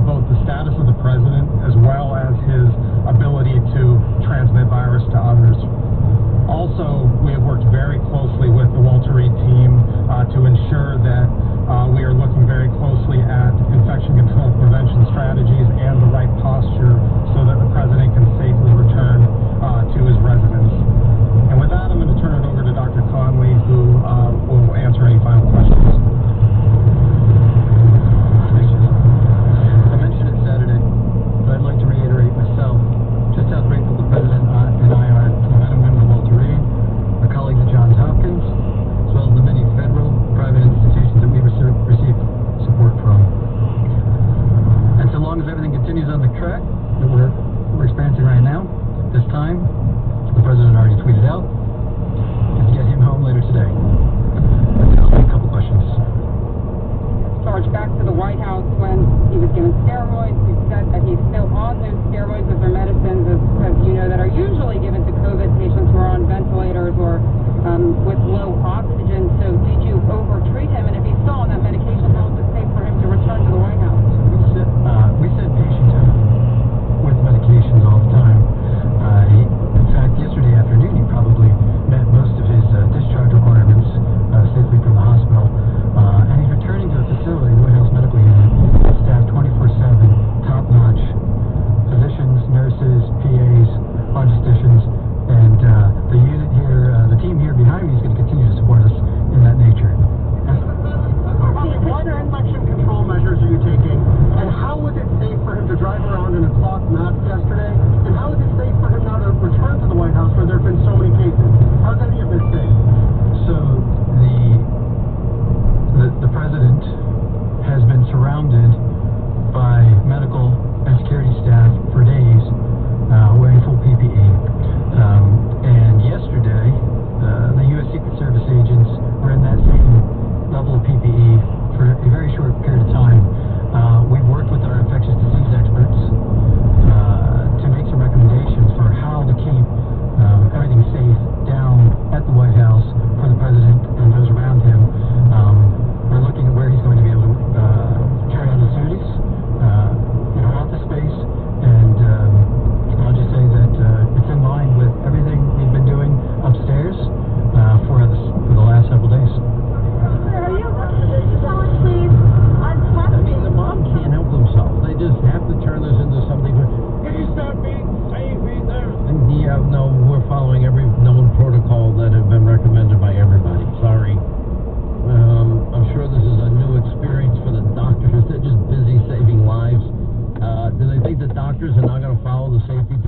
both the status of the president as well as his ability to transmit virus to others. Also, we have worked very closely with the Walter Reed team to ensure that we are looking very closely at infection control prevention strategies and the right posture so that the president can safely return to his residence. And with that, I'm going to turn it over to Dr. Conley, who will answer any final questions. I mentioned it Saturday, but I'd like to reiterate myself just how grateful the president and I are to the men and women of Walter Reed, our colleagues at Johns Hopkins, as well as the many federal, private institutions that we receive support from. And so long as everything continues on the track that we're experiencing right now, this time, the president already tweeted out, to get him home later today. I'll take a couple questions. Charged back to the White House when he was given steroids. He said that he's still on those steroids as their medicines, as you know, that are usually given to COVID patients who are on ventilators or with low oxygen. So did you over-treat him? And if he's still on that medication, how is it safe for him to return to the White House? We send patients home with medications all the time. In fact, yesterday afternoon, he probably met most of his discharge requirements safely from the hospital. And he's returning to a facility, the White House Medical Unit, staffed 24/7, top-notch physicians, nurses, PAs, logisticians, and the unit here, the team here behind me is going to continue to support us in that nature. What infection control measures are you taking, and how was it safe for him to drive around in a cloth mask yesterday, and how is it safe for him now to return to the White House where there have been so many cases? How is any of this safe? So the president has been surrounded by medical and security staff for days wearing full PPE. And yesterday, the U.S. Secret Service agents were in that same level of PPE for a very short period of time. We've worked with our infectious disease experts to make some recommendations for how to keep everything safe down at the White House for the president and those around him. We're looking at where he's going to be able to carry out his duties in our office space, and I'll just say that it's in line with everything we've been doing upstairs for the last several days. Are you tell us, please, untest I mean, the mob can't help themselves. They just have to turn this into something where, he's not being safe either. And yeah, no, we're following every known protocol that have been recommended by everybody. Sorry. I'm sure this is a new experience for the doctors. They're just busy saving lives. Do they think the doctors are not going to follow the safety